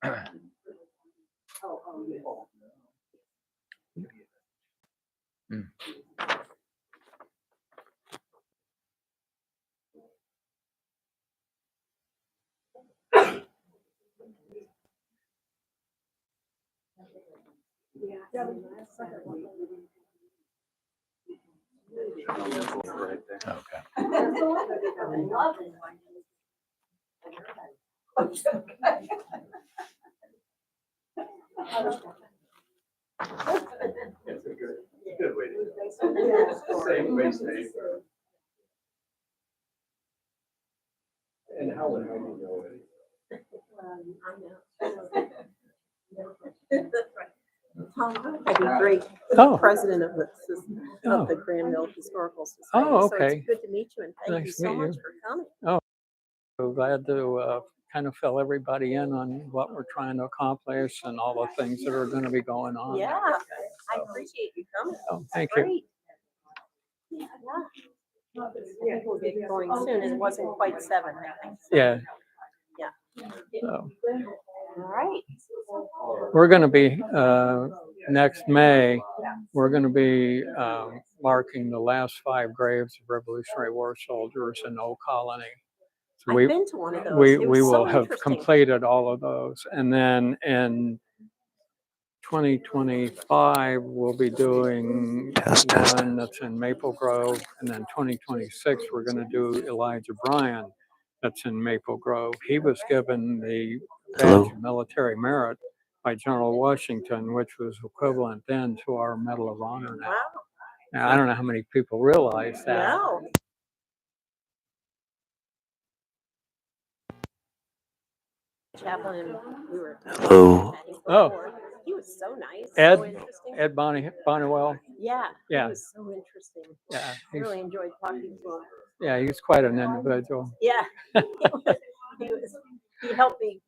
Mm. Okay. Good way to save waste paper. And how would I know it? Tom, I'd be great Oh. president of Oh. the Granville Historical Society. Oh, So okay. it's good to meet you and thank you Nice to so meet much you. for coming. So glad to kind of fill everybody in on what we're trying to accomplish and all the things that are going to be going on. Yeah, I appreciate you coming. Oh, thank you. Great. Yeah. I think we'll get going soon. It wasn't quite 7, I think. Yeah. Yeah. So All right. we're going to be next May. We're going to be marking the last 5 graves of Revolutionary War soldiers in Old Colony. So I've been to one of those. we It was will so have interesting. completed all of those, and then in 2025 we'll be doing one that's in Maple Grove, and then 2026 we're going to do Elijah Bryan, that's in Maple Grove. He was given the badge of military merit by General Washington, which was equivalent then to our Medal of Honor now. Wow. Now, I don't know how many people realize that. No. Chaplain, we were. Hello. Oh. He was so nice. Ed? So interesting. Ed Bonnewell. Yeah. Yeah. He was so interesting. Yeah. I He's, really enjoyed talking to him. yeah, he's quite an individual. Yeah. He helped me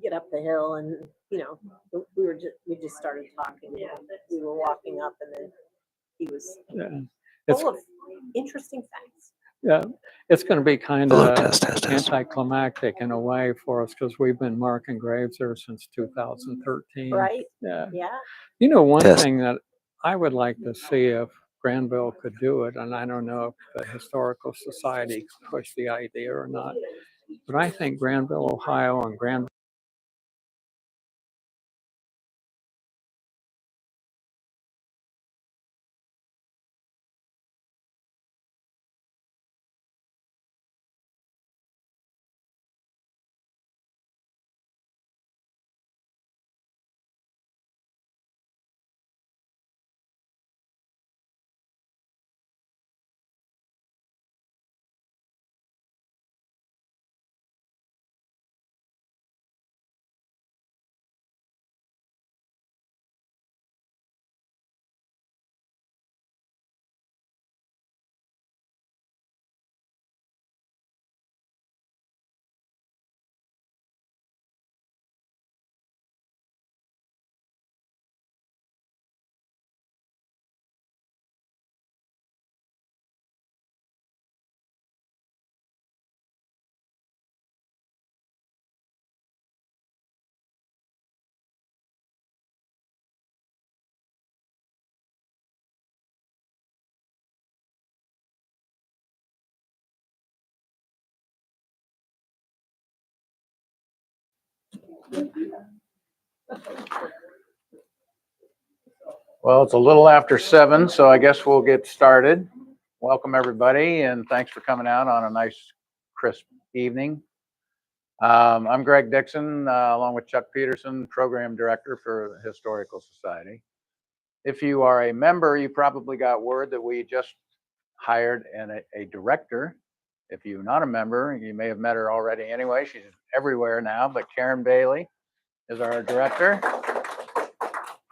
get up the hill, and we just started talking. We were walking up, and then he was Yeah. It's, full of interesting facts. yeah, it's going to be kind Hello, of test. anticlimactic in a way for us because we've been marking graves there since 2013. Right? Yeah. Yeah. You know, one Test. thing that I would like to see if Granville could do it, and I don't know if the Historical Society could push the idea or not, but I think Granville, Ohio, and Granville Well, it's a little after 7, so I guess we'll get started. Welcome, everybody, and thanks for coming out on a nice, crisp evening. I'm Greg Dixon, along with Chuck Peterson, Program Director for the Historical Society. If you are a member, you probably got word that we just hired a director. If you're not a member, you may have met her already anyway. She's everywhere now, but Karen Bailey is our director.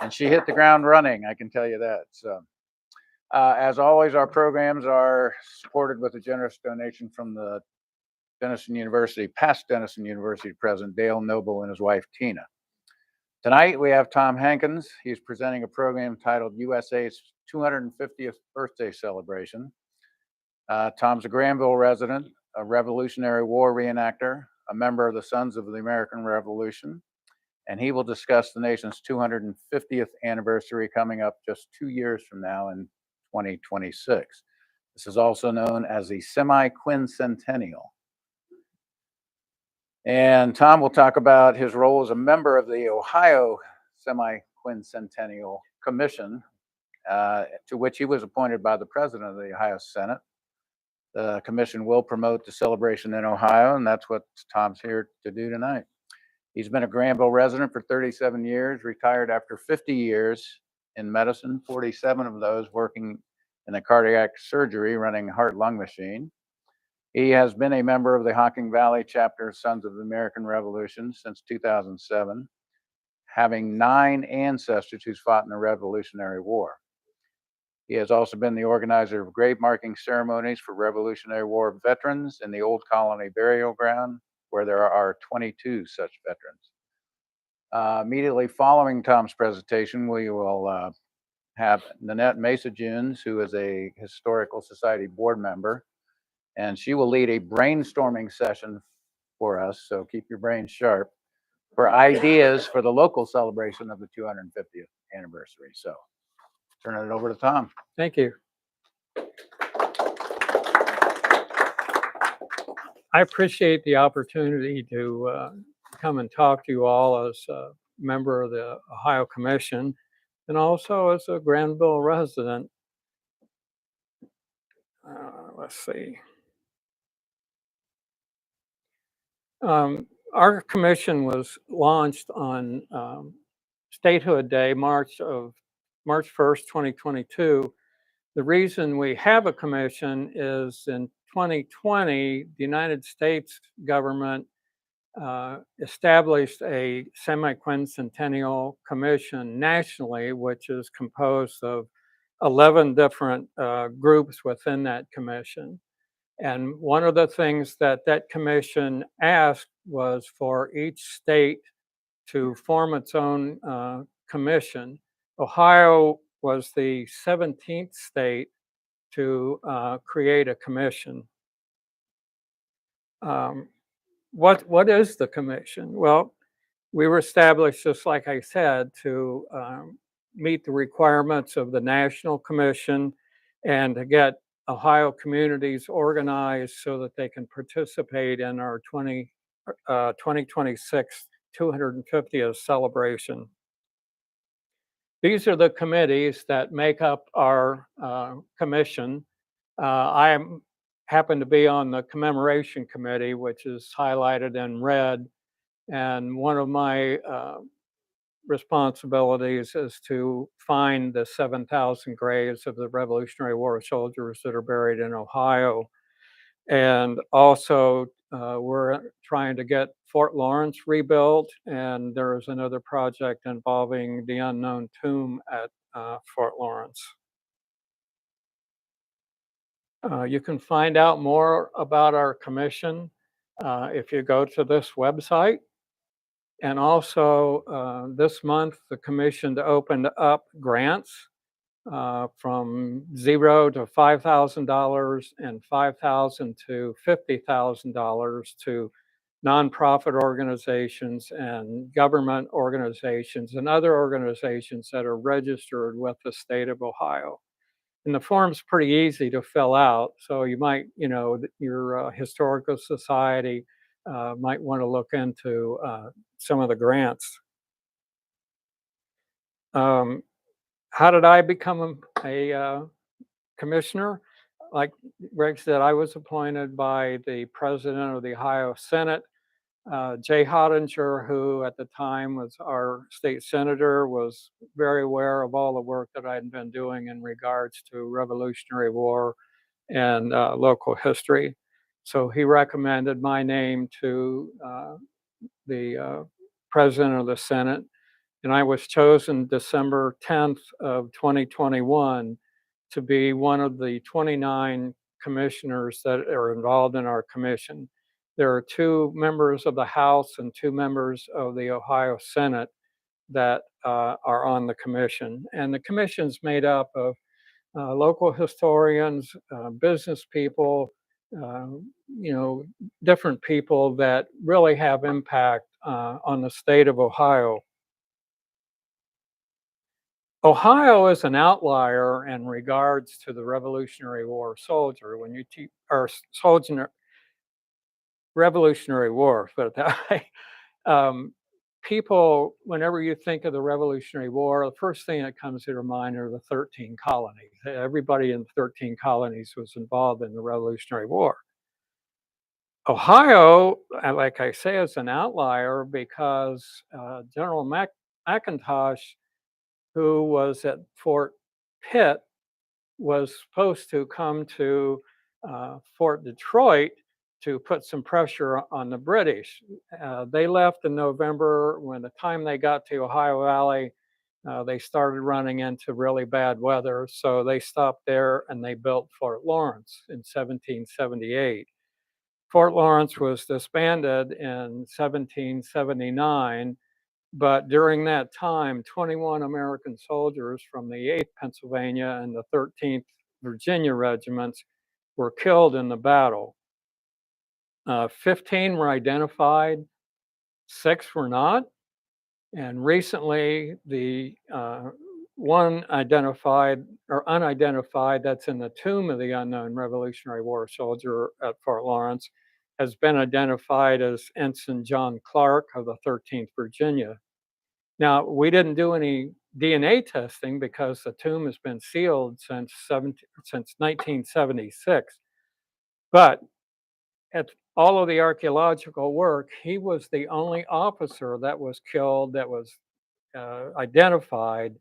And she hit the ground running, I can tell you that. So, as always, our programs are supported with a generous donation from the Denison University, past Denison University president, Dale Noble, and his wife, Tina. Tonight, we have Tom Hankins. He's presenting a program titled USA's 250th Birthday Celebration. Tom's a Granville resident, a Revolutionary War reenactor, a member of the Sons of the American Revolution, and he will discuss the nation's 250th anniversary coming up just 2 years from now in 2026. This is also known as the Semiquincentennial. And Tom will talk about his role as a member of the Ohio Semiquincentennial Commission, to which he was appointed by the President of the Ohio Senate. The commission will promote the celebration in Ohio, and that's what Tom's here to do tonight. He's been a Granville resident for 37 years, retired after 50 years in medicine, 47 of those working in the cardiac surgery, running heart-lung machine. He has been a member of the Hocking Valley chapter Sons of the American Revolution since 2007, having 9 ancestors who fought in the Revolutionary War. He has also been the organizer of grave marking ceremonies for Revolutionary War veterans in the Old Colony Burial Ground, where there are 22 such veterans. Immediately following Tom's presentation, we will have Nanette Mesa-Junes, who is a Historical Society board member, and she will lead a brainstorming session for us, so keep your brains sharp, for ideas for the local celebration of the 250th anniversary. So turn it over to Tom. Thank you. I appreciate the opportunity to come and talk to you all as a member of the Ohio Commission and also as a Granville resident. Let's see. Our commission was launched on Statehood Day, March 1st, 2022. The reason we have a commission is in 2020, the United States government established a semi-quincentennial commission nationally, which is composed of 11 different groups within that commission. And one of the things that that commission asked was for each state to form its own commission. Ohio was the 17th state to create a commission. What is the commission? Well, we were established, just like I said, to meet the requirements of the National Commission and to get Ohio communities organized so that they can participate in our 2026 250th celebration. These are the committees that make up our commission. I happen to be on the commemoration committee, which is highlighted in red. And one of my responsibilities is to find the 7,000 graves of the Revolutionary War soldiers that are buried in Ohio. And also, we're trying to get Fort Lawrence rebuilt, and there is another project involving the unknown tomb at Fort Lawrence. You can find out more about our commission if you go to this website. And also, this month, the commission opened up grants from $0 to $5,000 and $5,000 to $50,000 to nonprofit organizations and government organizations and other organizations that are registered with the state of Ohio. And the form's pretty easy to fill out. So you might, your historical society might want to look into some of the grants. How did I become a commissioner? Like Greg said, I was appointed by the president of the Ohio Senate. Jay Hottinger, who at the time was our state senator, was very aware of all the work that I'd been doing in regards to Revolutionary War and local history. So he recommended my name to the president of the Senate. And I was chosen December 10th of 2021 to be one of the 29 commissioners that are involved in our commission. There are 2 members of the House and 2 members of the Ohio Senate that are on the commission. And the commission's made up of local historians, business people, you know, different people that really have impact on the state of Ohio. Ohio is an outlier in regards to the Revolutionary War soldier. When you or soldier, Revolutionary War, put it that way. People, whenever you think of the Revolutionary War, the first thing that comes to your mind are the 13 colonies. Everybody in the 13 colonies was involved in the Revolutionary War. Ohio, like I say, is an outlier because General McIntosh, who was at Fort Pitt, was supposed to come to Fort Detroit to put some pressure on the British. They left in November. When the time they got to Ohio Valley, they started running into really bad weather. So they stopped there and they built Fort Lawrence in 1778. Fort Lawrence was disbanded in 1779, but during that time, 21 American soldiers from the 8th Pennsylvania and the 13th Virginia regiments were killed in the battle. 15 were identified, 6 were not. And recently, the one identified or unidentified that's in the tomb of the unknown Revolutionary War soldier at Fort Lawrence has been identified as Ensign John Clark of the 13th Virginia. Now, we didn't do any DNA testing because the tomb has been sealed since 1976. But at all of the archaeological work, he was the only officer that was killed that was identified,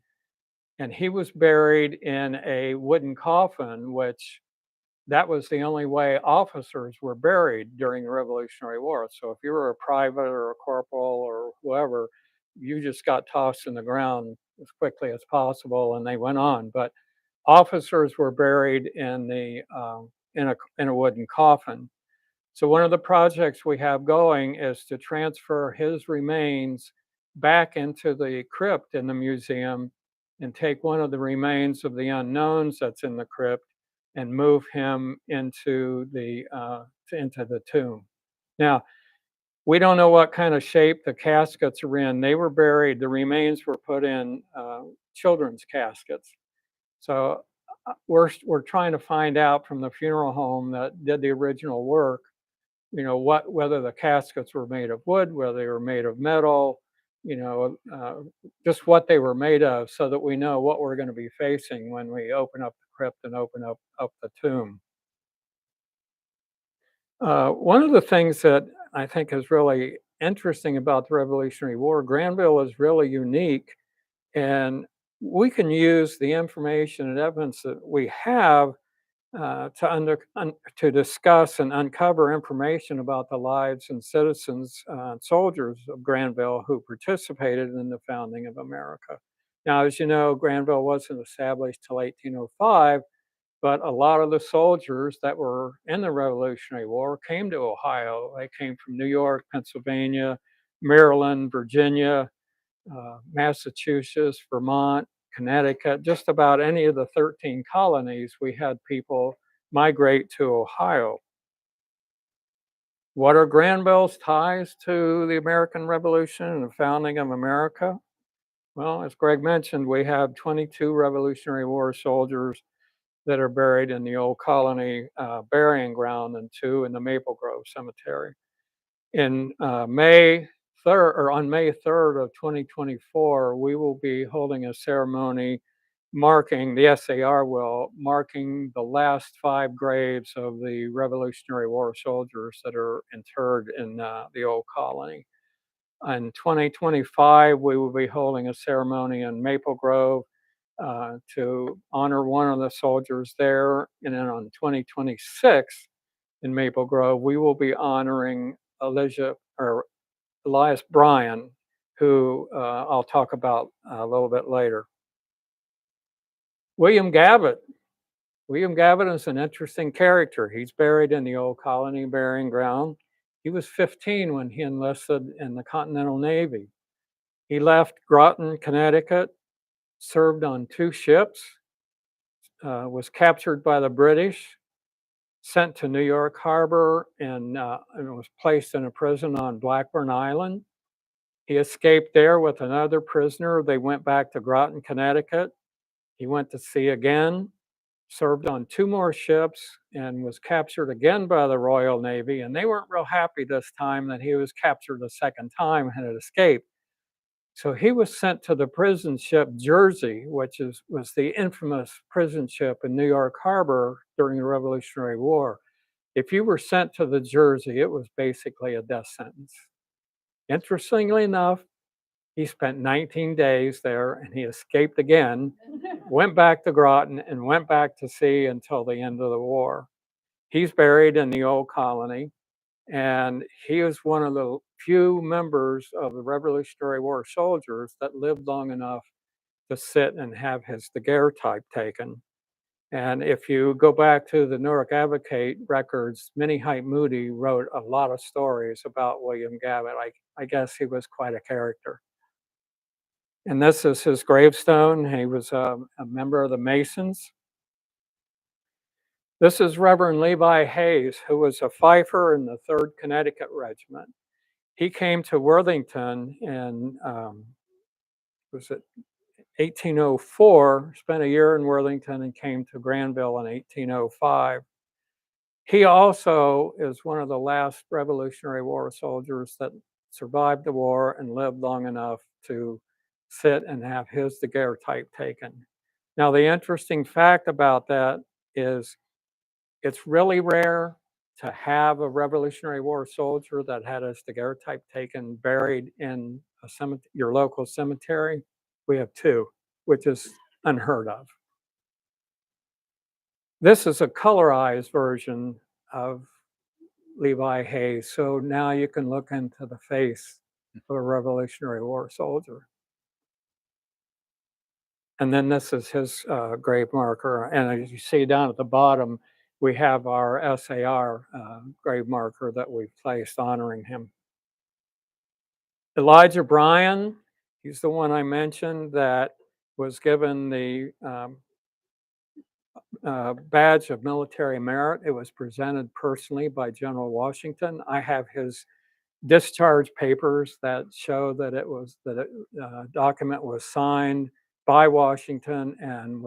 and he was buried in a wooden coffin, which that was the only way officers were buried during the Revolutionary War. So if you were a private or a corporal or whoever, you just got tossed in the ground as quickly as possible, and they went on. But officers were buried in a wooden coffin. So one of the projects we have going is to transfer his remains back into the crypt in the museum and take one of the remains of the unknowns that's in the crypt and move him into the tomb. Now, we don't know what kind of shape the caskets are in. They were buried. The remains were put in children's caskets. So we're trying to find out from the funeral home that did the original work, you know, whether the caskets were made of wood, whether they were made of metal, you know, just what they were made of, so that we know what we're going to be facing when we open up the crypt and open up the tomb. One of the things that I think is really interesting about the Revolutionary War, Granville is really unique, and we can use the information and evidence that we have to discuss and uncover information about the lives and citizens, soldiers of Granville who participated in the founding of America. Now, as you know, Granville wasn't established till 1805, but a lot of the soldiers that were in the Revolutionary War came to Ohio. They came from New York, Pennsylvania, Maryland, Virginia, Massachusetts, Vermont, Connecticut, just about any of the 13 colonies, we had people migrate to Ohio. What are Granville's ties to the American Revolution and the founding of America? Well, as Greg mentioned, we have 22 Revolutionary War soldiers that are buried in the old colony burying ground and 2 in the Maple Grove Cemetery. In May 3rd, or on May 3rd of 2024, we will be holding a ceremony marking, the SAR will, marking the last 5 graves of the Revolutionary War soldiers that are interred in the old colony. In 2025, we will be holding a ceremony in Maple Grove to honor one of the soldiers there. And then on 2026 in Maple Grove, we will be honoring Elias Bryan, who I'll talk about a little bit later. William Gavitt. William Gavitt is an interesting character. He's buried in the old colony burying ground. He was 15 when he enlisted in the Continental Navy. He left Groton, Connecticut, served on 2 ships, was captured by the British, sent to New York Harbor and was placed in a prison on Blackburn Island. He escaped there with another prisoner. They went back to Groton, Connecticut. He went to sea again, served on 2 more ships, and was captured again by the Royal Navy. And they weren't real happy this time that he was captured a second time and had escaped. So he was sent to the prison ship Jersey, which was the infamous prison ship in New York Harbor during the Revolutionary War. If you were sent to the Jersey, it was basically a death sentence. Interestingly enough, he spent 19 days there and he escaped again, went back to Groton, and went back to sea until the end of the war. He's buried in the old colony, and he was one of the few members of the Revolutionary War soldiers that lived long enough to sit and have his daguerreotype taken. And if you go back to the Newark Advocate records, Minnie Height Moody wrote a lot of stories about William Gavitt. I guess he was quite a character. And this is his gravestone. He was a member of the Masons. This is Reverend Levi Hayes, who was a fifer in the 3rd Connecticut Regiment. He came to Worthington in, was it 1804, spent a year in Worthington and came to Granville in 1805. He also is one of the last Revolutionary War soldiers that survived the war and lived long enough to sit and have his daguerreotype taken. Now, the interesting fact about that is it's really rare to have a Revolutionary War soldier that had his daguerreotype taken buried in a cemetery, your local cemetery. We have 2, which is unheard of. This is a colorized version of Levi Hayes. So now you can look into the face of a Revolutionary War soldier. And then this is his grave marker. And as you see down at the bottom, we have our SAR grave marker that we've placed honoring him. Elijah Bryan, he's the one I mentioned that was given the badge of military merit. It was presented personally by General Washington. I have his discharge papers that show that document was signed by Washington and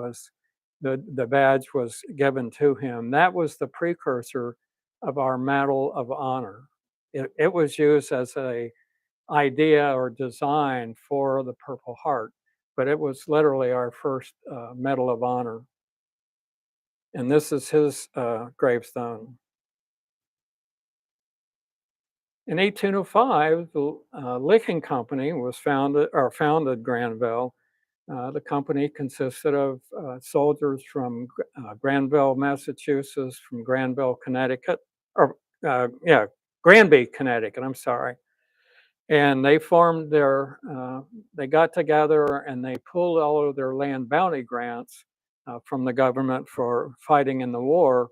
the badge was given to him. That was the precursor of our Medal of Honor. It was used as a idea or design for the Purple Heart, but it was literally our first Medal of Honor. And this is his gravestone. In 1805, the Licking Company was founded Granville. The company consisted of soldiers from Granville, Massachusetts, from Granville, Connecticut, Granby, Connecticut, I'm sorry. And they formed they got together and they pulled all of their land bounty grants from the government for fighting in the war.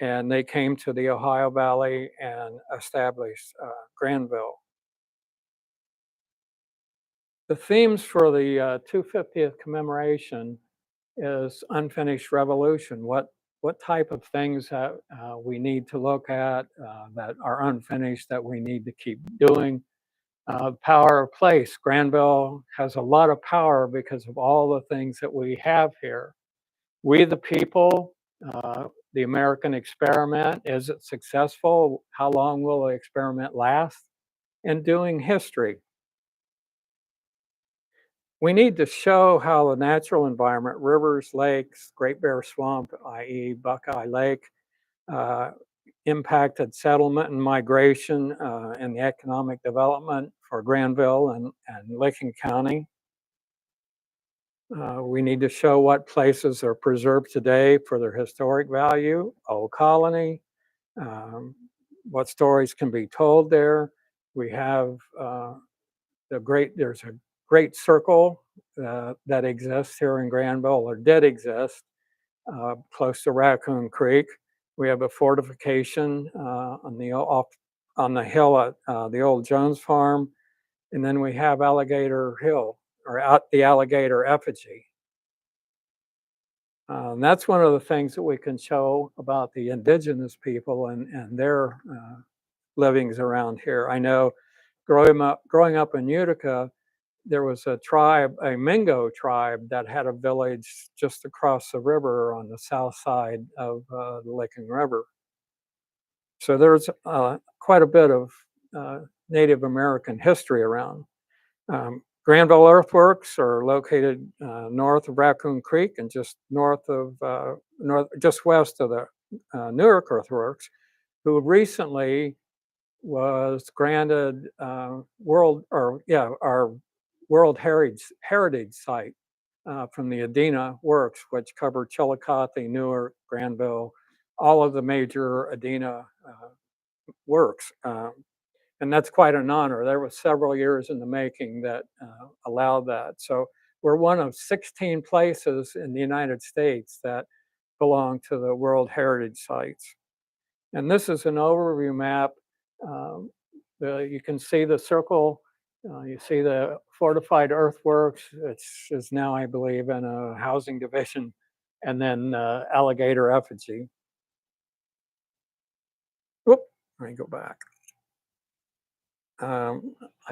And they came to the Ohio Valley and established Granville. The themes for the 250th commemoration is unfinished revolution. What type of things we need to look at that are unfinished that we need to keep doing? Power of place. Granville has a lot of power because of all the things that we have here. We the people, the American experiment, is it successful? How long will the experiment last? And doing history. We need to show how the natural environment, rivers, lakes, Great Bear Swamp, i.e. Buckeye Lake, impacted settlement and migration and the economic development for Granville and Licking County. We need to show what places are preserved today for their historic value, Old Colony, what stories can be told there. We have there's a great circle that exists here in Granville, or did exist, close to Raccoon Creek. We have a fortification on the hill at the old Jones Farm, and then we have Alligator Hill, or the alligator effigy. And that's one of the things that we can show about the indigenous people and their livings around here. I know growing up in Utica, there was a tribe, a Mingo tribe, that had a village just across the river on the south side of the Licking River. So there's quite a bit of Native American history around. Granville Earthworks are located north of Raccoon Creek and just just west of the Newark Earthworks, who recently was granted our World Heritage Site from the Adena Works, which covered Chillicothe, Newark, Granville, all of the major Adena works. And that's quite an honor. There was several years in the making that allowed that. So we're one of 16 places in the United States that belong to the World Heritage Sites. And this is an overview map. You can see the circle. You see the fortified earthworks. It's now, I believe, in a housing division, and then alligator effigy. Whoop, let me go back.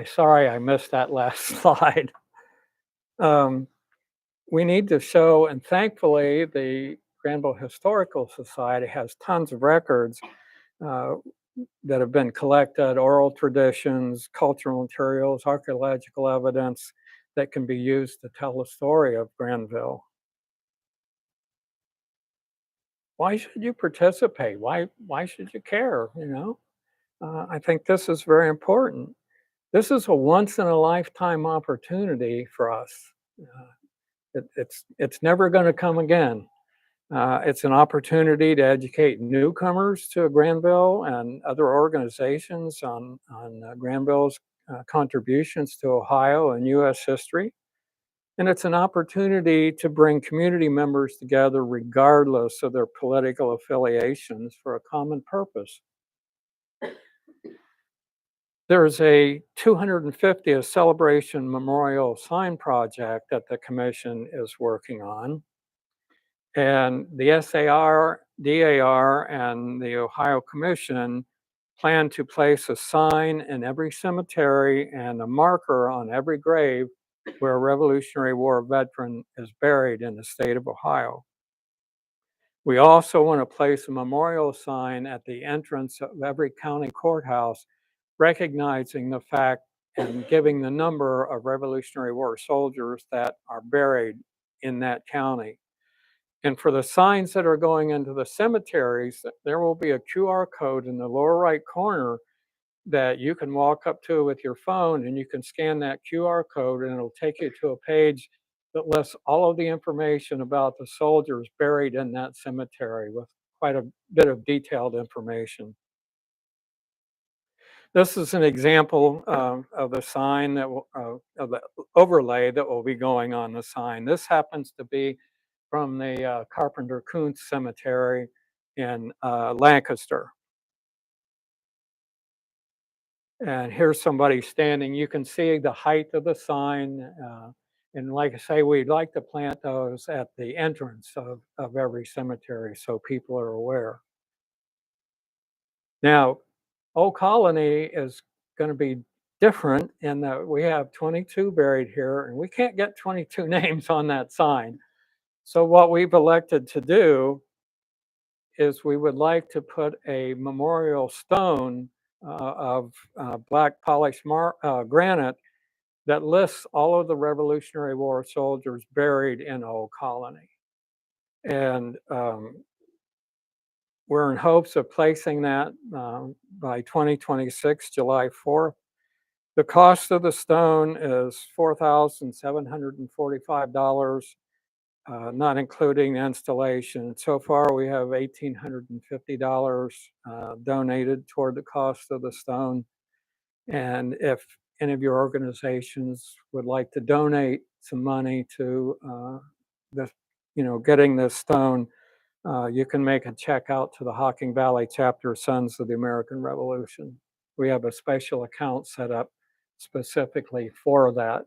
Sorry, I missed that last slide. We need to show, and thankfully, the Granville Historical Society has tons of records that have been collected, oral traditions, cultural materials, archaeological evidence that can be used to tell the story of Granville. Why should you participate? Why should you care? I think this is very important. This is a once in a lifetime opportunity for us. It's never going to come again. It's an opportunity to educate newcomers to Granville and other organizations on Granville's contributions to Ohio and U.S. history. And it's an opportunity to bring community members together regardless of their political affiliations for a common purpose. There's a 250th celebration memorial sign project that the commission is working on. And the SAR, DAR, and the Ohio Commission plan to place a sign in every cemetery and a marker on every grave where a Revolutionary War veteran is buried in the state of Ohio. We also want to place a memorial sign at the entrance of every county courthouse, recognizing the fact and giving the number of Revolutionary War soldiers that are buried in that county. And for the signs that are going into the cemeteries, there will be a QR code in the lower right corner that you can walk up to with your phone, and you can scan that QR code and it'll take you to a page that lists all of the information about the soldiers buried in that cemetery with quite a bit of detailed information. This is an example of the sign that of the overlay that will be going on the sign. This happens to be from the Carpenter Kuntz Cemetery in Lancaster. And here's somebody standing. You can see the height of the sign. And like I say, we'd like to plant those at the entrance of every cemetery so people are aware. Now, Old Colony is going to be different in that we have 22 buried here, and we can't get 22 names on that sign. So what we've elected to do is we would like to put a memorial stone of black polished granite that lists all of the Revolutionary War soldiers buried in Old Colony. And we're in hopes of placing that by 2026, July 4th. The cost of the stone is $4,745, not including the installation. So far, we have $1,850 donated toward the cost of the stone. And if any of your organizations would like to donate some money to getting this stone, you can make a check out to the Hocking Valley Chapter Sons of the American Revolution. We have a special account set up specifically for that.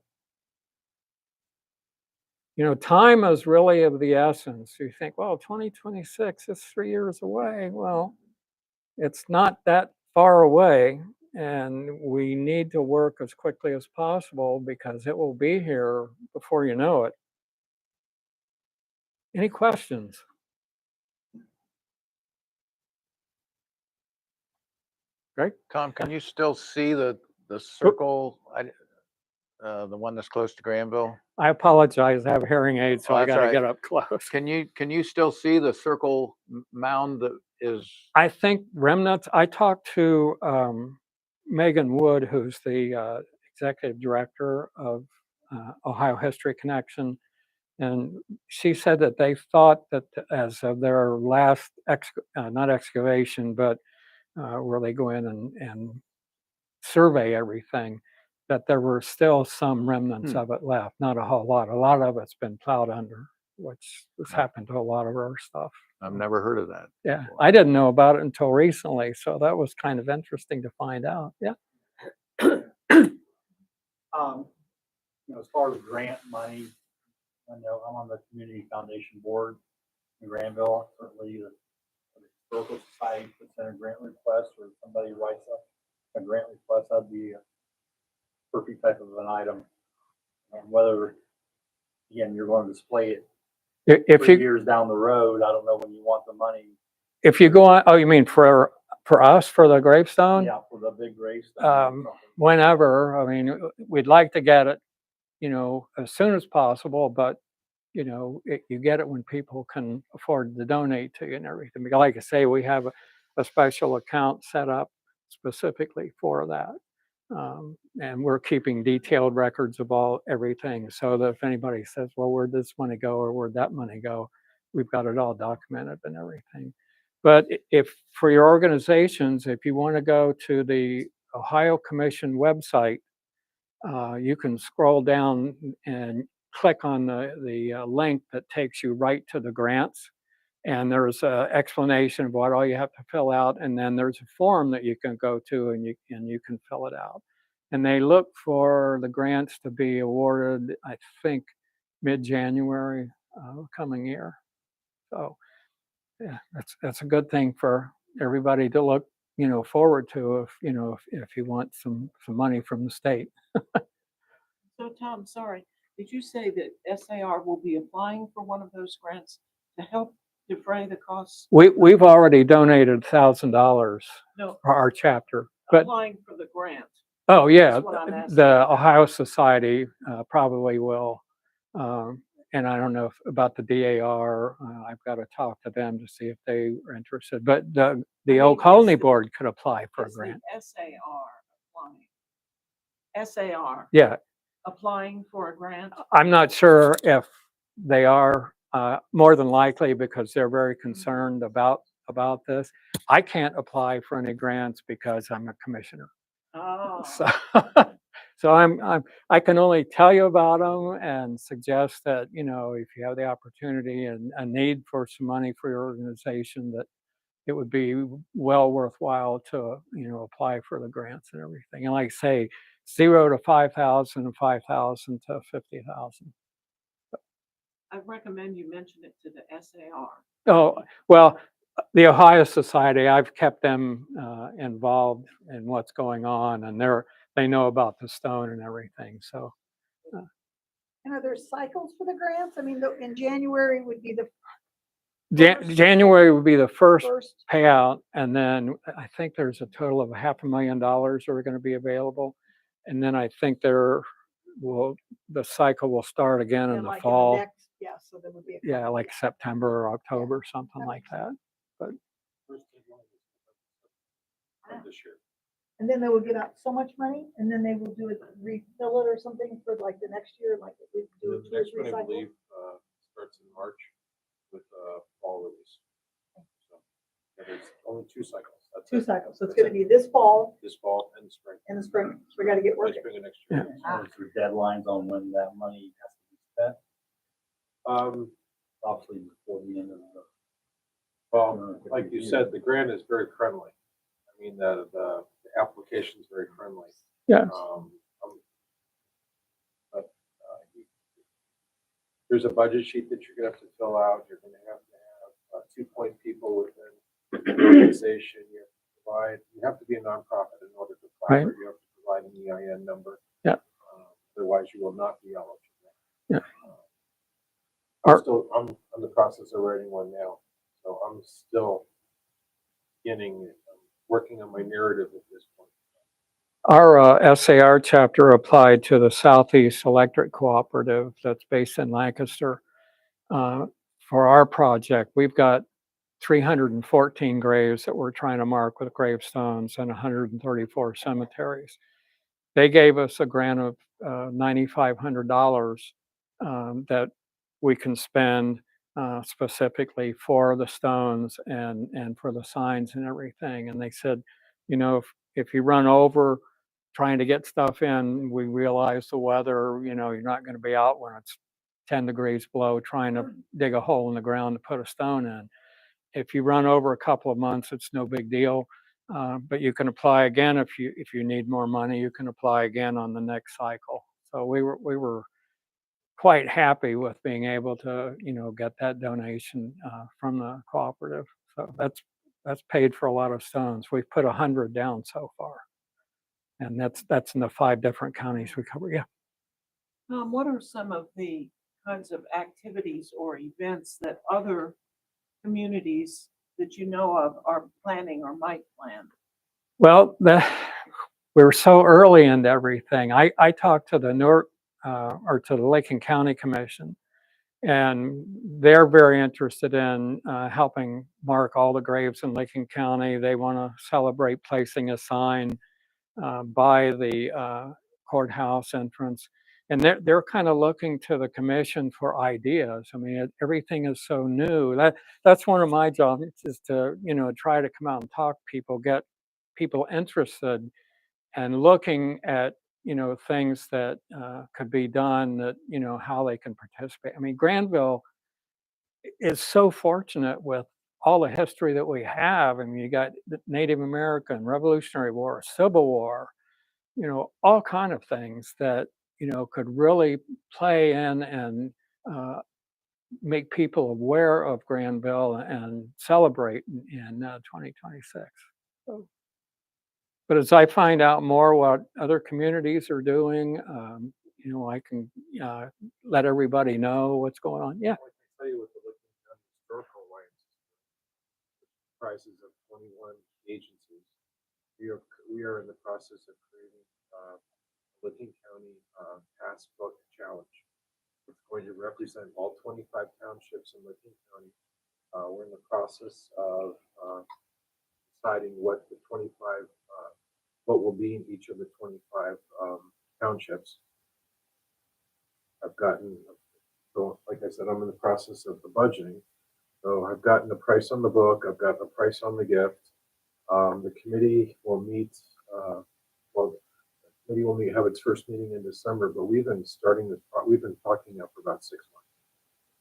you know, time is really of the essence. You think, well, 2026 is 3 years away. Well, it's not that far away, and we need to work as quickly as possible because it will be here before you know it. Any questions? Great. Tom, can you still see the circle, the one that's close to Granville? I apologize. I have hearing aids, so Oh, I that's got to right. get up close. Can you still see the circle mound that is? I think remnants. I talked to Megan Wood, who's the executive director of Ohio History Connection, and she said that they thought that as of their last not excavation, but where they go in and survey everything, that there were still some remnants of it left. Not a whole lot. A lot of it's been plowed under, which has happened to a lot of our stuff. I've never heard of that. Yeah, I didn't know about it until recently, so that was kind of interesting to find out. Yeah. As far as grant money, I know I'm on the community foundation board in Granville. Certainly, the historical society puts in a grant request, or somebody writes up a grant request. That'd be a perfect type of an item. And whether, again, you're going to display it If 3 years down the road, I don't know when you want the money. if you go on, oh, you mean for us for the gravestone? Yeah, for the big gravestone. Whenever. I mean, we'd like to get it, you know, as soon as possible, but you know, you get it when people can afford to donate to you and everything. Because like I say, we have a special account set up specifically for that. And we're keeping detailed records of everything, so that if anybody says, well, where'd this money go or where'd that money go, we've got it all documented and everything. But if for your organizations, if you want to go to the Ohio Commission website, you can scroll down and click on the link that takes you right to the grants. And there's an explanation of what all you have to fill out. And then there's a form that you can go to and you can fill it out. And they look for the grants to be awarded, I think, mid-January coming year. So yeah, that's a good thing for everybody to look, you know, forward to if you want some money from the state. So Tom, sorry, did you say that SAR will be applying for one of those grants to help defray the costs? We've already donated $1,000 No, for our chapter, but applying for the grant. oh yeah, That's what I'm asking the about. Ohio Society probably will. And I don't know about the DAR. I've got to talk to them to see if they are interested. But the mean, Oak Colony it's the- Board could apply for a Is the grant. SAR applying? SAR Yeah, applying for a grant? I'm not sure if they are. More than likely because they're very concerned about this. I can't apply for any grants because I'm a commissioner. Oh, So, so I can only tell you about them and suggest that, you know, if you have the opportunity and a need for some money for your organization, that it would be well worthwhile to, you know, apply for the grants and everything. And like I say, 0 to 5,000 and 5,000 to 50,000. I recommend you mention it to the SAR. Oh, well, the Ohio Society, I've kept them involved in what's going on, and they know about the stone and everything. So And are there cycles for the grants? I mean, in January would be the January would be the first first. payout, and then I think there's a total of $500,000 that are going to be available, and then I think the cycle will start again in and the like fall. next, yeah, so there would be a Yeah, couple, like September or October, something like that. This year. And then they will get out so much money, and then they will do it, refill it or something for like the next year, like we do The 2 or next 3 one, I cycles. believe, starts in March with fall release. So there's only 2 cycles. That's 2 it. cycles, so it's gonna be this fall This fall and the spring. and the spring, so we gotta get By working. spring of next year. Yeah. Is there deadlines on when that money has to be spent? Obviously before the end of the. Well, like you said, the grant is very friendly. I mean, the application is very friendly. Yeah. But there's a budget sheet that you're gonna have to fill out. You're gonna have to have 2 point people within the organization. You have to be a nonprofit in order to apply. Right. You have to provide an EIN number. Yeah. Otherwise, you will not be eligible. Yeah. I'm in the process of writing one now, so I'm still working on my narrative at this point. Our SAR chapter applied to the Southeast Electric Cooperative that's based in Lancaster. For our project, we've got 314 graves that we're trying to mark with gravestones and 134 cemeteries. They gave us a grant of $9,500 that we can spend specifically for the stones and for the signs and everything. And they said, you know, if you run over trying to get stuff in, we realize the weather, you know, you're not going to be out when it's 10 degrees below trying to dig a hole in the ground to put a stone in. If you run over a couple of months, it's no big deal. But you can apply again if you need more money. You can apply again on the next cycle. So we were quite happy with being able to, you know, get that donation from the cooperative. So that's paid for a lot of stones. We've put 100 down so far, and that's in the 5 different counties we cover. Yeah. What are some of the kinds of activities or events that other communities that you know of are planning or might plan? Well, we're so early into everything. I talked to the or to the Licking County Commission, and they're very interested in helping mark all the graves in Licking County. They want to celebrate placing a sign by the courthouse entrance, and they're kind of looking to the commission for ideas. I mean, everything is so new. That's one of my jobs, is to, you know, try to come out and talk to people, get people interested and looking at, you know, things that could be done, that, you know, how they can participate. I mean, Granville is so fortunate with all the history that we have. I mean, you got the Native American, Revolutionary War, Civil War, you know, all kind of things that, you know, could really play in and make people aware of Granville and celebrate in 2026. So, but as I find out more what other communities are doing, you know, I can let everybody know what's going on. Yeah. I can tell you what the Licking County Historical Alliance comprises of 21 agencies. We are in the process of creating Licking County Passbook Challenge. It's going to represent all 25 townships in Licking County. We're in the process of deciding what the 25, what will be in each of the 25 townships. I've gotten, so like I said, I'm in the process of the budgeting. So I've gotten the price on the book. I've gotten the price on the gift. The committee will meet, maybe when we have its first meeting in December, but we've been we've been talking now for about 6 months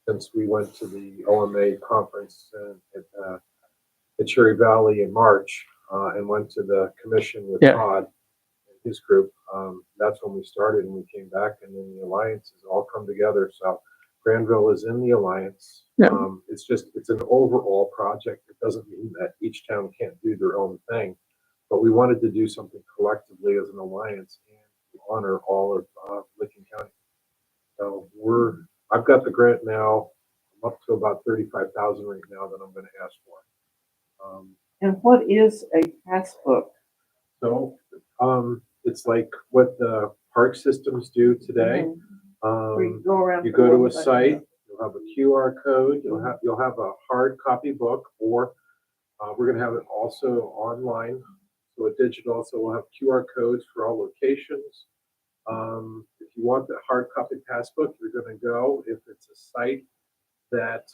since we went to the OMA conference at Cherry Valley in March and went to the commission with Todd and his group. That's when we started, and we came back, and then the alliance has all come together. So Granville is in the alliance. It's an overall project. It doesn't mean that each town can't do their own thing. But we wanted to do something collectively as an alliance and honor all of Licking County. So I've got the grant now. I'm up to about 35,000 right now that I'm going to ask for. And what is a passbook? So it's like what the park systems do today. Where you go around. You go to a site. You'll have a QR code. You'll have a hard copy book, or we're going to have it also online. So a digital, so we'll have QR codes for all locations. If you want the hard copy passbook, you're going to go. If it's a site that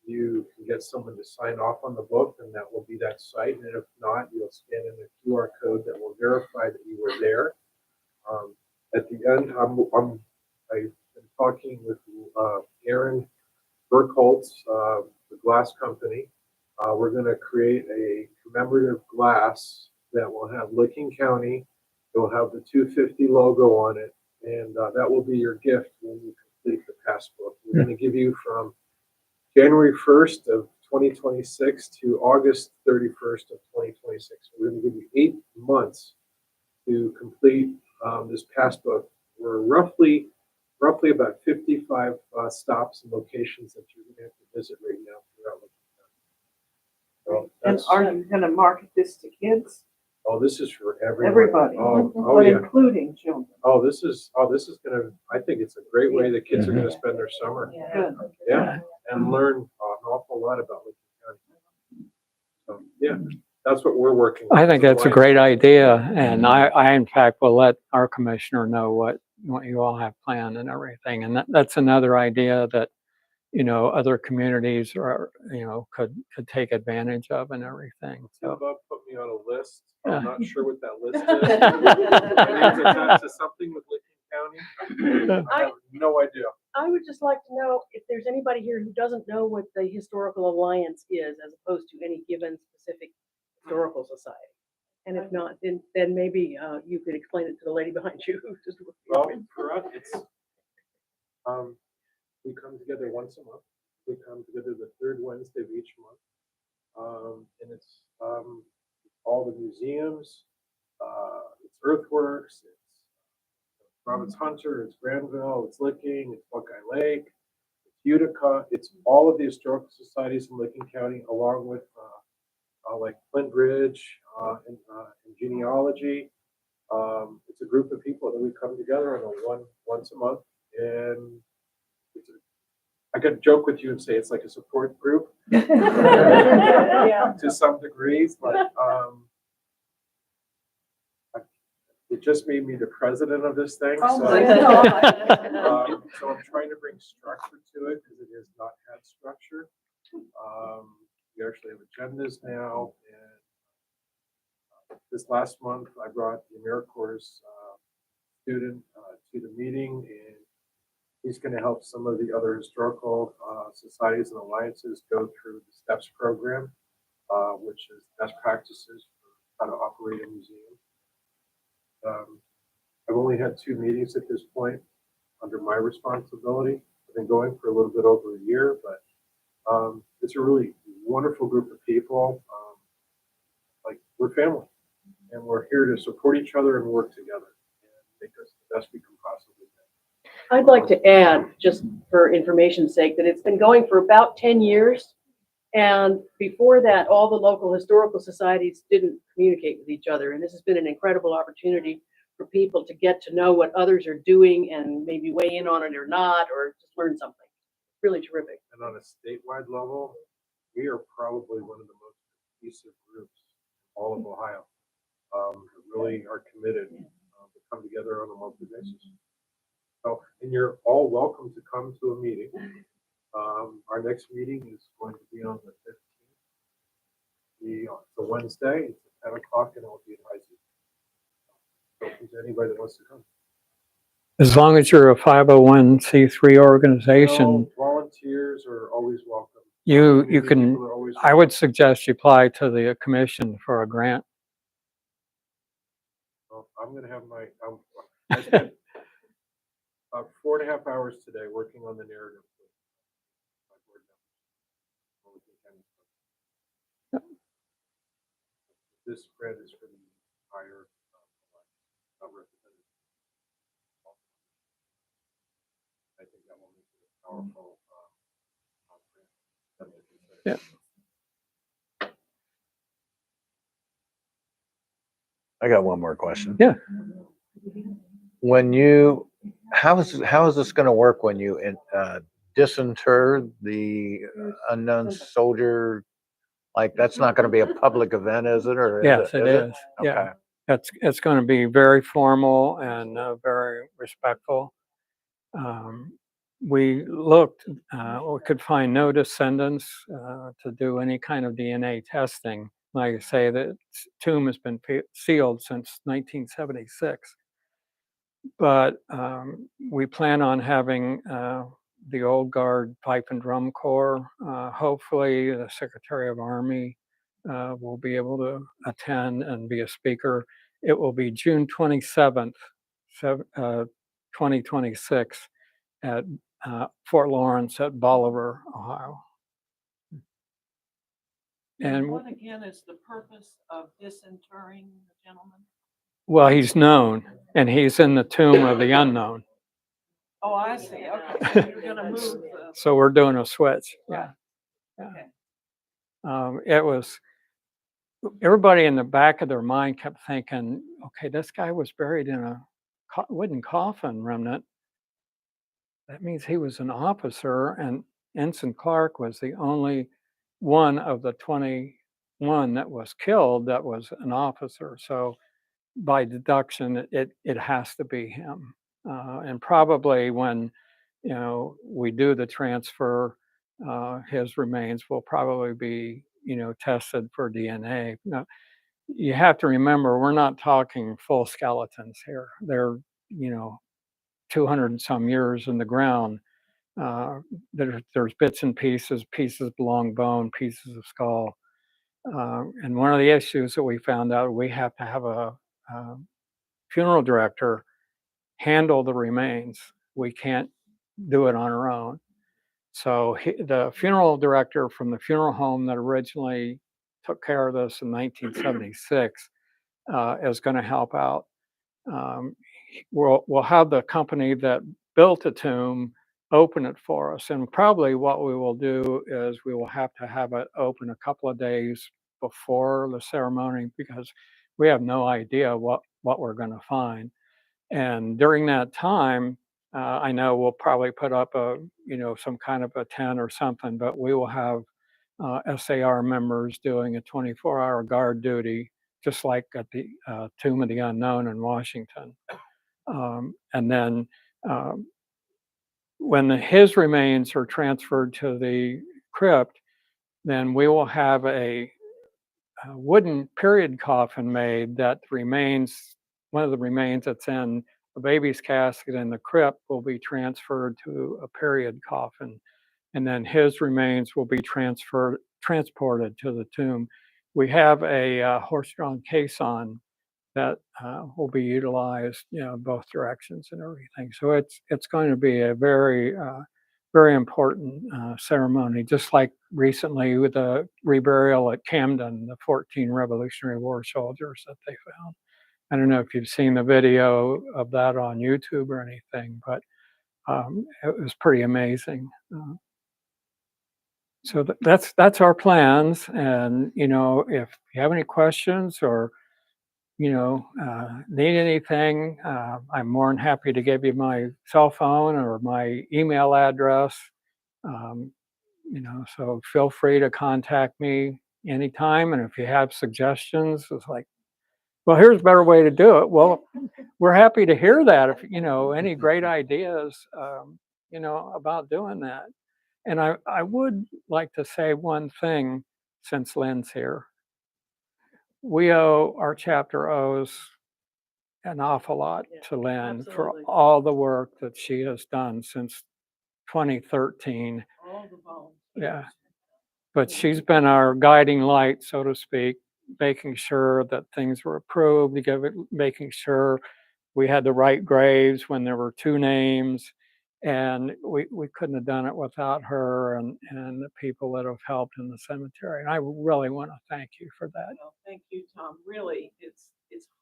you can get someone to sign off on the book, then that will be that site. And if not, you'll scan in a QR code that will verify that you were there. At the end, I've been talking with Aaron Burkholz, the glass company. We're going to create a commemorative glass that will have Licking County. It will have the 250 logo on it, and that will be your gift when you complete the passbook We're going to give you from January 1st of 2026 to August 31st of 2026. We're going to give you 8 months to complete this passbook. We're roughly about 55 stops and locations that you're going to have to visit right now throughout Lincoln County. So And that's, are you gonna market this to kids? oh, this is for everyone. Everybody. Oh, But yeah. including children? This is gonna, I think it's a great way the kids are gonna spend their summer. Good. Yeah, and learn an awful lot about Lincoln County. So, yeah, that's what we're working on. I think that's a great idea, and I in fact will let our commissioner know what you all have planned and everything, and that's another idea that, other communities could take advantage of and everything, so. Bob put me on a list. Yeah. I'm not sure what that list is. It's attached to something with Lincoln County. I have no idea. I would just like to know if there's anybody here who doesn't know what the Historical Alliance is, as opposed to any given specific historical society. And if not, then maybe you could explain it to the lady behind you. Well, for us, it's, we come together once a month. We come together the third Wednesday of each month. And it's all the museums, it's earthworks, it's Roberts Hunter, it's Granville, it's Licking, it's Buckeye Lake, it's Utica, it's all of the historical societies in Licking County, along with like Flint Ridge and genealogy. It's a group of people that we come together on once a month, and I could joke with you and say it's like a support group Yeah. to some degrees, but it just made me the president of this thing. Oh So, my God. so I'm trying to bring structure to it because it has not had structure. We actually have agendas now, and this last month I brought the AmeriCorps student to the meeting, and he's going to help some of the other historical societies and alliances go through the STEPS program, which is best practices for how to operate a museum. I've only had 2 meetings at this point under my responsibility. I've been going for a little bit over a year, but it's a really wonderful group of people. Like, we're family, and we're here to support each other and work together and make us the best we can possibly be. I'd like to add, just for information's sake, that it's been going for about 10 years. And before that, all the local historical societies didn't communicate with each other. And this has been an incredible opportunity for people to get to know what others are doing and maybe weigh in on it or not, or just learn something. Really terrific. And on a statewide level, we are probably one of the most cohesive groups in all of Ohio. That really are committed to come together on a monthly basis. So, and you're all welcome to come to a meeting. Our next meeting is going to be on the 15th. It's a Wednesday. It's at 10 o'clock, and it will be in High Zoo. So, if there's anybody that wants to come. As long as you're a 501c3 organization, No, volunteers are always welcome. you Community can, people are always I would suggest you apply to the commission for a grant. Well, I'm going to have my, I spent 4.5 hours today working on the narrative. with my board members. This spread is for the entire representative. I think that will make it a powerful. Yeah. I got one more question. Yeah. How is this going to work when you disinter the unknown soldier? Like, that's not going to be a public event, is it? Or Yes, it is. Okay. Yeah, it's going to be very formal and very respectful. We looked, we could find no descendants to do any kind of DNA testing. Like I say, the tomb has been sealed since 1976. But we plan on having the old guard pipe and drum corps. Hopefully, the Secretary of Army will be able to attend and be a speaker. It will be June 27th, 2026 at Fort Lawrence at Bolivar, Ohio. And And what again is the purpose of disinterring the gentleman? well, he's known, and he's in the tomb of the unknown. Oh, I see, okay, you're gonna move the, So we're doing a switch. right, Yeah. okay. It was, everybody in the back of their mind kept thinking, okay, this guy was buried in a wooden coffin remnant. That means he was an officer, and Ensign Clark was the only one of the 21 that was killed that was an officer. So by deduction, it has to be him. And probably when, we do the transfer, his remains will probably be, tested for DNA. Now, you have to remember, we're not talking full skeletons here. They're, 200 and some years in the ground. There's bits and pieces of long bone, pieces of skull. And one of the issues that we found out, we have to have a funeral director handle the remains. We can't do it on our own. So the funeral director from the funeral home that originally took care of this in 1976 is going to help out. We'll have the company that built the tomb open it for us, and probably what we will do is we will have to have it open a couple of days before the ceremony, because we have no idea what we're going to find. And during that time, I know we'll probably put up some kind of a tent or something, but we will have SAR members doing a 24-hour guard duty, just like at the Tomb of the Unknown in Washington. And then when his remains are transferred to the crypt, then we will have a wooden period coffin made that remains, one of the remains that's in a baby's casket in the crypt will be transferred to a period coffin. And then his remains will be transported to the tomb. We have a horse-drawn caisson that will be utilized, both directions and everything. So it's going to be a very very important ceremony, just like recently with the reburial at Camden, the 14 Revolutionary War soldiers that they found. I don't know if you've seen the video of that on YouTube or anything, but it was pretty amazing. So that's our plans, and if you have any questions or need anything, I'm more than happy to give you my cell phone or my email address. Um, so feel free to contact me anytime. And if you have suggestions, it's like, well, here's a better way to do it. Well, we're happy to hear that. If any great ideas, about doing that. And I would like to say one thing, since Lynn's here. Our chapter owes an awful lot to Lynn for Absolutely. all the work that she has done since 2013. All the volunteers. Yeah. But she's been our guiding light, so to speak, making sure that things were approved, making sure we had the right graves when there were two names. And we couldn't have done it without her and the people that have helped in the cemetery. And I really want to thank you for that. Well, thank you, Tom. Really, it's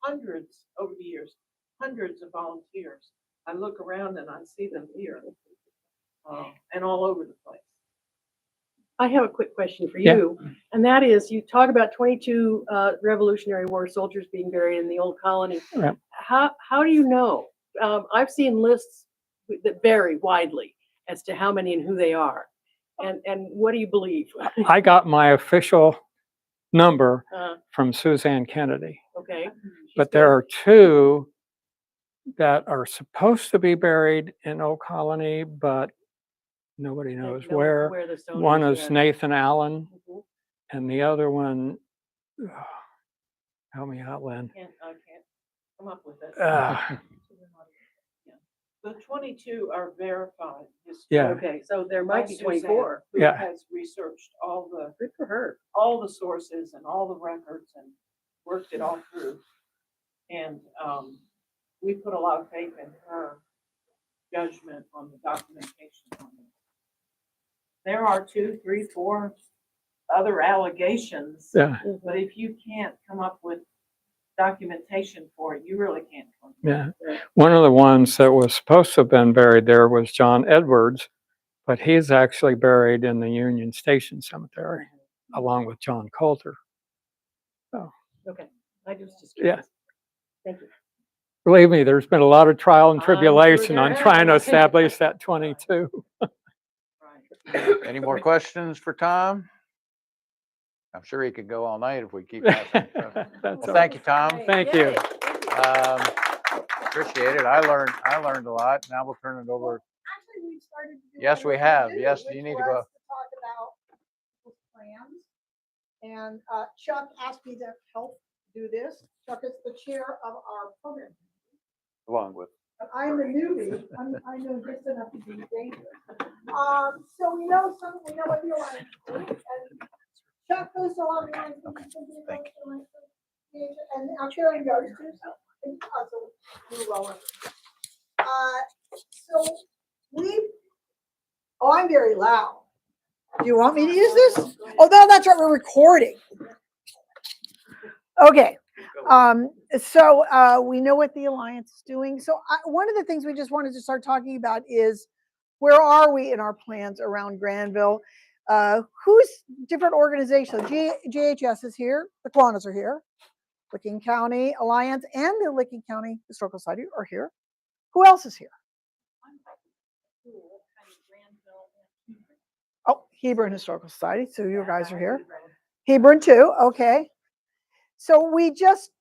hundreds over the years, hundreds of volunteers. I look around and I see them here, and all over the place. I have a quick question for Yeah. you, and that is, you talk about 22 Revolutionary War soldiers being buried in the old colony. Yeah. How do you know? I've seen lists that vary widely as to how many and who they are. And what do you believe? I got my official number Uh, from Suzanne Kennedy, okay. but there are two that are supposed to be buried in Old Colony, but nobody knows where. the stone One is is yet. Nathan Allen, Mhm. and the other one, help me out, Lynn. I can't come up with it. Uh, The 22 are verified. Yeah. Okay, so there might be By 24. Suzanne, Yeah. Who has researched Good for her. all the sources and all the records and worked it all through. And we put a lot of faith in her. judgment on the documentation on it. There are 2, 3, 4 other allegations, Yeah, but if you can't come up with documentation for it, you really can't. Come up yeah. One of the ones that was supposed to have been buried there was John Edwards, but he's actually buried in the Union Station Cemetery along with John Coulter. Okay, I just Yeah. curious. Thank you. Believe me, there's been a lot of trial and I'm sure tribulation there on trying to has. establish that 22. Right. Any more questions for Tom? I'm sure he could go all night if we keep asking. That's Well, all. thank you, Tom. Thank you. Appreciate it. I learned a lot. Now we'll turn it over. Actually, we've started to do. Yes, what we we're gonna have. do, Yes, which you need to was go. Talk about people's plans. And Chuck asked me to help do this. Chuck is the chair of our program. Along with. I'm the newbie. I know just enough to be dangerous. So we know what the alliance is. And Chuck goes to all the alliance meetings, Thank and our chairman goes to. And also, you're well. So I'm very loud. Do you want me to use this? Oh, no, that's right. We're recording. Okay. So we know what the alliance is doing. So one of the things we just wanted to start talking about is where are we in our plans around Granville? Who's different organizations? GHS is here. The Kiwanis are here. Licking County Alliance and the Licking County Historical Society are here. Who else is here? Oh, Hebron Historical Society. So you guys are here. Hebron too. Okay. So we just,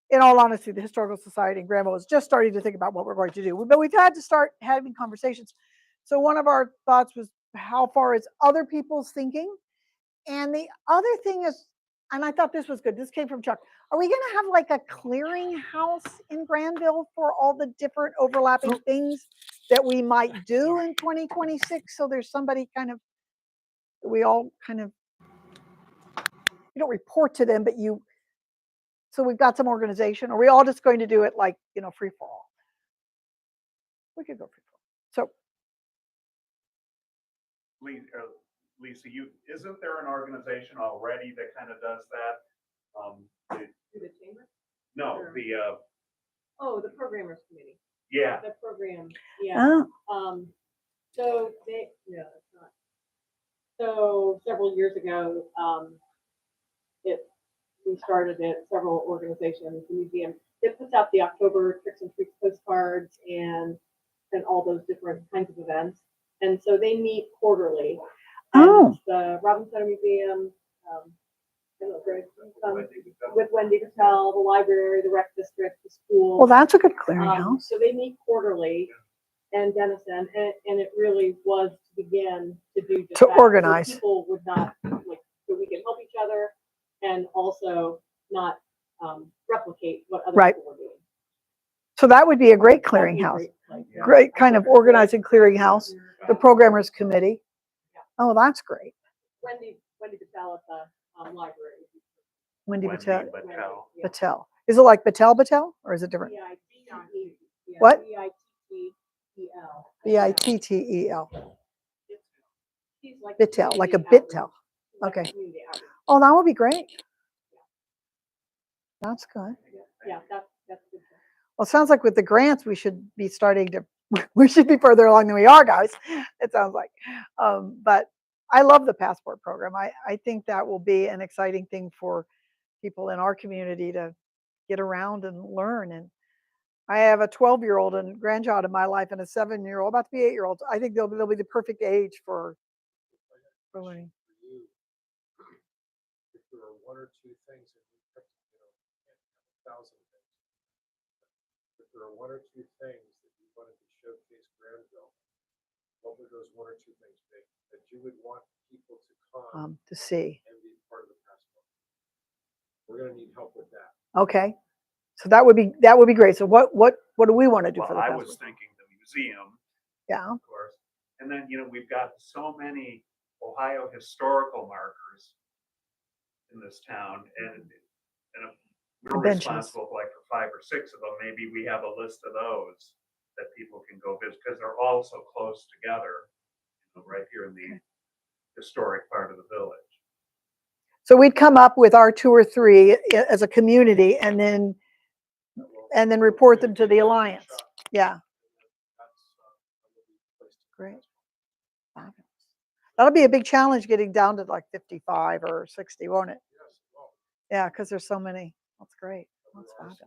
in all honesty, the Historical Society in Granville is just starting to think about what we're going to do. But we've had to start having conversations. So one of our thoughts was how far is other people's thinking? And the other thing is, and I thought this was good. This came from Chuck. Are we going to have like a clearinghouse in Granville for all the different overlapping things that we might do in 2026? So there's somebody kind of, we all kind of, you don't report to them, but you, so we've got some organization. Are we all just going to do it like, free for all? We could go free for all. So Lisa, isn't there an organization already that kind of does that? Through the chamber? No, Sure. The programmers committee. Yeah, The program, yeah. So it's not. So several years ago, we started it, several organizations, the museum. It puts out the October Tricks and Treats postcards and all those different kinds of events. And so they meet quarterly. And the Robin Center Museum, with Wendy Patel, the library, the rec district, the school. well, that's a good clearinghouse. So they meet quarterly, and Denison, and it really was to begin to do just To that, so organize. people would not so we can help each other, and also not replicate what other Right. people were doing. So that would be a great That would be clearinghouse. great. Great kind of organizing clearinghouse. The programmers committee. Oh, that's great. Wendy Patel at the library. Wendy Patel. Yeah. Patel. Is it like Patel, or is it different? B-I-T-T-E. Yeah, What? B-I-T-T-E-L. Bittel. She's like Bittel, like a community Bittel. outreach. She's like Okay. community outreach. Oh, that would be great. That's good. Yeah, that's good. Well, it sounds like with the grants, we should be starting to, we should be further along than we are, guys. It sounds like. But I love the passport program. I think that will be an exciting thing for people in our community to get around and learn. And I have a 12-year-old and grandchild in my life and a 7-year-old, about to be 8-year-old. I think they'll be the perfect age for learning. If there are one or two things that we picked, 1,000 things. If there are one or two things that you wanted to showcase Granville, what would those one or two things be that you would want people to come To see. and be part of the passport? We're going to need help with that. Okay. So that would be great. So what do we want to do for the well, I passport? was thinking the museum, Yeah. of course. And then, we've got so many Ohio historical markers in this town, and if we're Benches. responsible for 5 or 6 of them, maybe we have a list of those that people can go visit, because they're all so close together, right here in the historic part of the village. So we'd come up with our 2 or 3 as a community and then report them to the Alliance. Yeah, great. Fabulous. That'll be a big challenge getting down to like 55 or 60, won't it? Yeah, because there's so many. That's great. That's fabulous.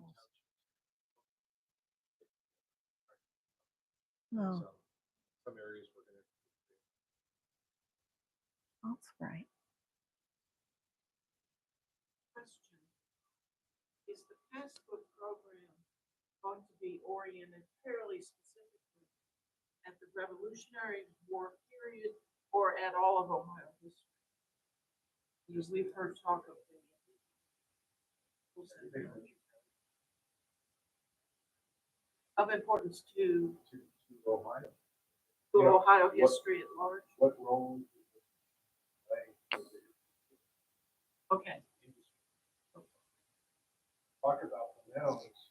Oh, Some areas we're gonna. that's great. Question. Is the passbook program going to be oriented fairly specifically at the Revolutionary War period or at all of Ohio history? Because we've heard talk of the of importance to Ohio. Ohio history at large. What role? Okay. Talk about now is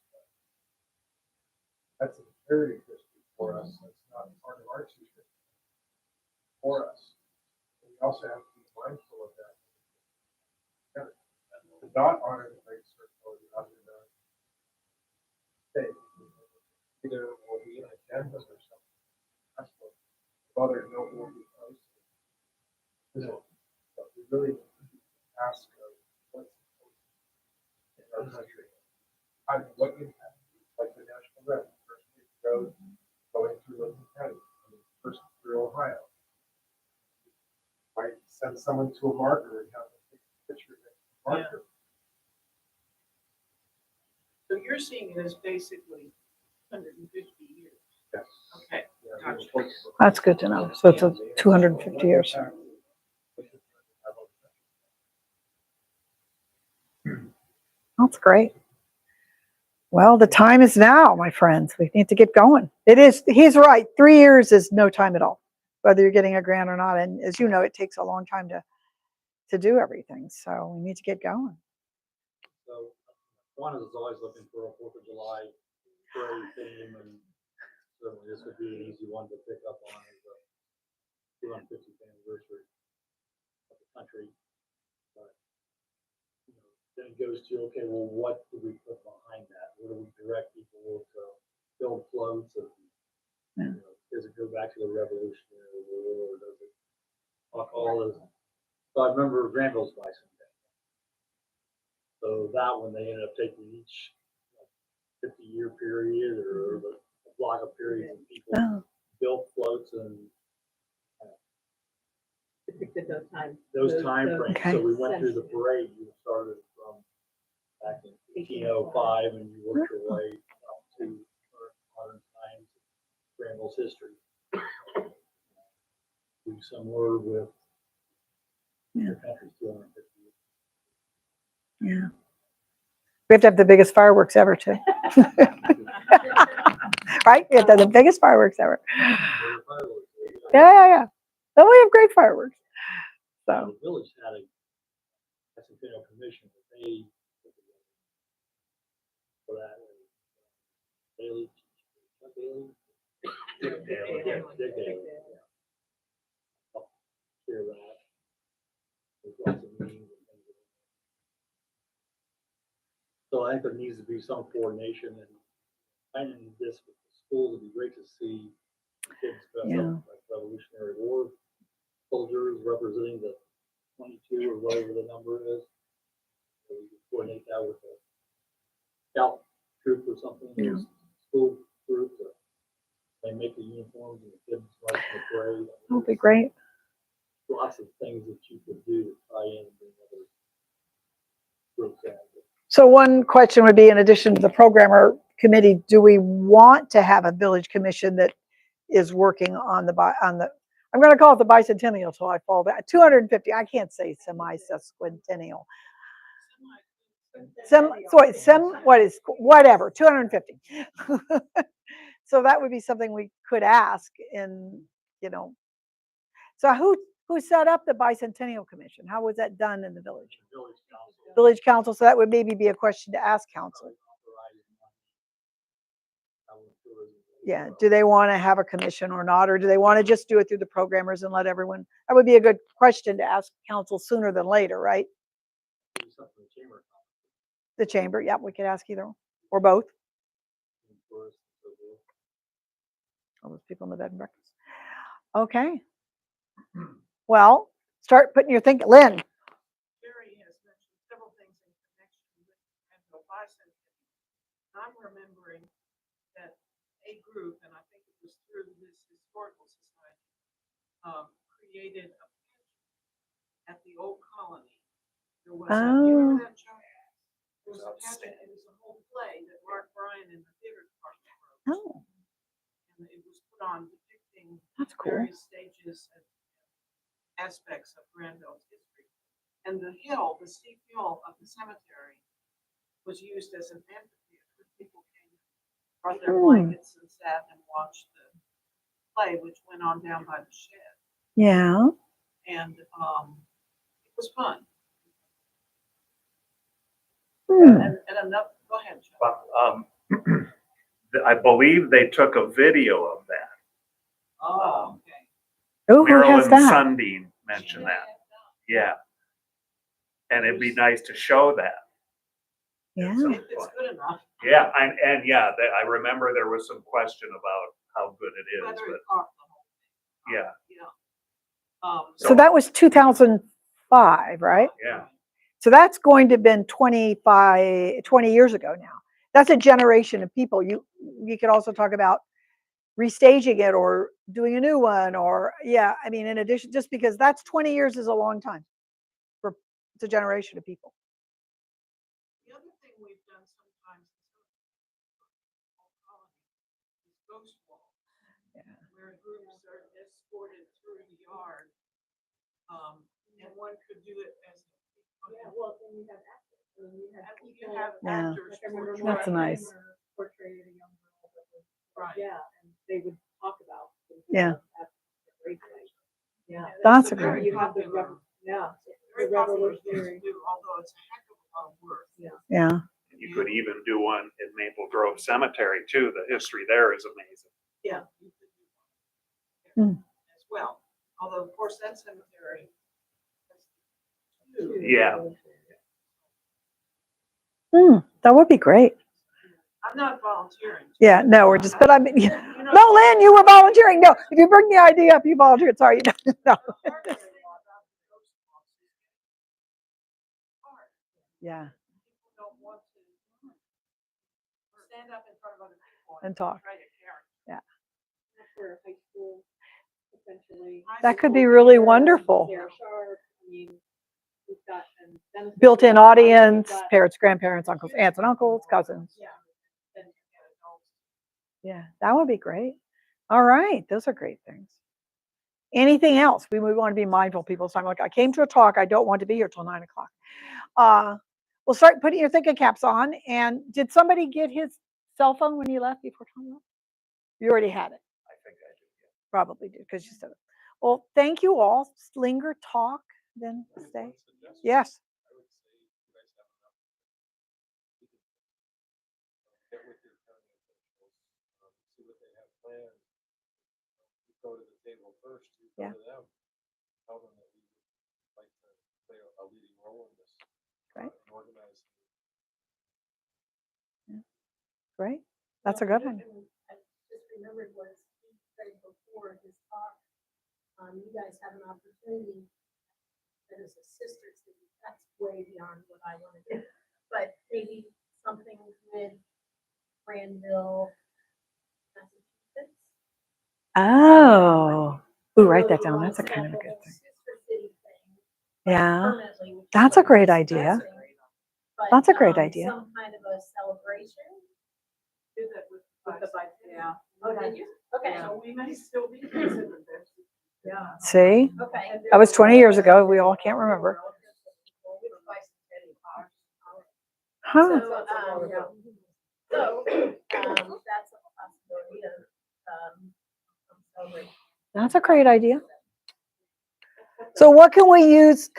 that's a heritage history for us. That's not part of our history for us. We also have to be mindful of that. To not honor the great circle, not to say either it will be an agenda or something. That's what others know will be posted. But we really ask what's in our country. What impact, like the national road, first road going through Lincoln County, first through Ohio. Might send someone to a marker and have them take a picture of the marker. So you're seeing it as basically 150 years. Yes. Okay. Yeah, Gotcha. That's good to know. So it's a 250 years. That's great. Well, the time is now, my friends. We need to get going. It is, he's right. 3 years is no time at all, whether you're getting a grant or not. And as you know, it takes a long time to do everything. So we need to get going. So one is always looking for a 4th of July parade theme, and certainly this would be an easy one to pick up on as a 250th anniversary of the country. But then it goes to, okay, well, what do we put behind that? What do we direct people to build floats? Of, does it go back to the Revolutionary War, or does it talk all this? So I remember Granville's Bicentennial. So that one, they ended up taking each 50-year period or the block of periods, and people built floats and those time frames. Okay. So we went through the parade. You started from back in 1805, and you worked your way up to modern times, Granville's history. Do similar with your country's 250 years. Yeah. We have to have the biggest fireworks ever, too. Right? We have to have the biggest fireworks ever. Yeah. Then we have great fireworks. So. The village had a Semiquincentennial commission that they put together for that. Daily. Dick Daly. Hear that. There's lots of meetings and things. So I think there needs to be some coordination, and planning this with the school would be great to see kids dressed up like Revolutionary War soldiers representing the 22 or whatever the number is. So we could coordinate that with a scout troop or something, school group. They make the uniforms and the kids like the parade. That would be great. Lots of things that you could do to tie in and bring other groups in. So one question would be, in addition to the programmer committee, do we want to have a village commission that is working on I'm going to call it the bicentennial till I fall back. 250. I can't say semi-sesquicentennial. Whatever, 250. So that would be something we could ask So who set up the bicentennial commission? How was that done in the village? Village council. So that would maybe be a question to ask council. Yeah, do they want to have a commission or not, or do they want to just do it through the programmers and let everyone? That would be a good question to ask council sooner than later, right? Do something in the chamber. The chamber, yeah, we could ask either or both. All those people in the bed and breakfast. Okay. Well, start putting your thinking, Lynn. Jerry has mentioned several things in connection with Granville Bicentennial. I'm remembering that a group, and I think it was through this historical society, created a pageant at the old colony. There was a, you remember that, Joe? There was a pageant, it was a whole play that Mark Bryan and the theater department wrote. Oh, And it was put on depicting that's cool. various stages and aspects of Granville's history. And the hill, the steep hill of the cemetery was used as an amphitheater. People came, brought their blankets and sat and watched the play, which went on down by the shed. Yeah. And it was fun. And enough, go ahead, Joe. But, I believe they took a video of that. Oh, okay. Oh, who has Marilyn that? Sundin mentioned that. Yeah. And it'd be nice to show that. Yeah. It's good enough. Yeah, and yeah, I remember there was some question about how good it is, Whether but it caught the whole thing. yeah, Yeah. So that was 2005, right? yeah. So that's going to have been 20 years ago now. That's a generation of people. You could also talk about restaging it or doing a new one, or yeah, I mean, in addition, just because that's 20 years is a long time for it's a generation of people. The other thing we've done sometimes is ghost walk, where groups are escorted through the yard. And one could do it as. Well, then you have actors. I mean, You have Yeah. actors. Like I remember That's Mark nice. Kramer portrayed a young girl that was, Right. yeah, and they would talk about. Yeah. That's a great thing. Yeah. That's a Or great. you have the, yeah, Very the popular thing to revolutionary. do, although it's a heck of a lot of work. Yeah. And you could even do one in Maple Grove Cemetery too. The history there is amazing. Yeah. You could Hmm. do that as well, although of course that cemetery. Yeah. That would be great. I'm not volunteering. Yeah, no, we're just, but I mean, no, Lynn, you were volunteering. No, if you bring the idea up, you volunteered. Sorry, no. Yeah, People don't want to stand up in front of other people and talk. try to carry. For high school, essentially. That could be really wonderful. They're sharp. I mean, we've got and Built-in audience, parents, grandparents, uncles, aunts and uncles, cousins. Yeah, that would be great. All right, those are great things. Anything else? We want to be mindful of people's time. Like, I came to a talk, I don't want to be here till 9 o'clock. We'll start putting your thinking caps on. And did somebody get his cell phone when he left before Tom left? You already had it. I think I did. Probably did, because you said it. Well, thank you all. Linger, talk, then stay. Yes. Go to the table first, you go Yeah. to them, tell them that we would like to play a leading role in this. Right. And organize. Great. That's a good one. I just remembered was he said before his talk, you guys have an opportunity that is a sister city. That's way beyond what I want to do. But maybe something with Granville, Massachusetts. Oh. Ooh, write that down. That's a kind of a good thing. Sister city thing. Yeah. Permanently, which is That's a what great you're idea. suggesting. But, That's a great idea. Some kind of a celebration. Do that with the bike. Yeah. Oh, did you? Okay. So we may still be considered there. Yeah. See, Okay. that was 20 years ago. We all can't remember. Huh. So, that's a possibility of, celebration. That's a great idea. So what can we use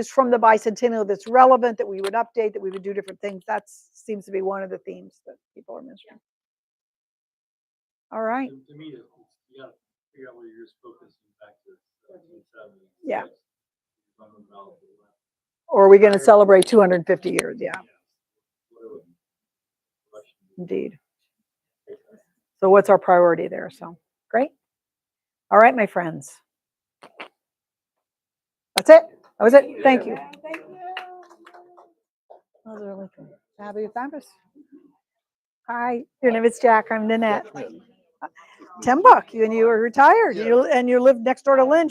from the bicentennial that's relevant, that we would update, that we would do different things? That seems to be one of the themes that people are mentioning. All right. To me, it's, you gotta figure out where you're just focusing back to 1770. Yeah. Or are we going to celebrate 250 years? Yeah, indeed. So what's our priority there? So great. All right, my friends. That's it. That was it. Thank you. That was really good. Happy Fabulous. Hi, your name is Jack. I'm Nanette. Timbuk, and you were retired. You live next door to Lynn.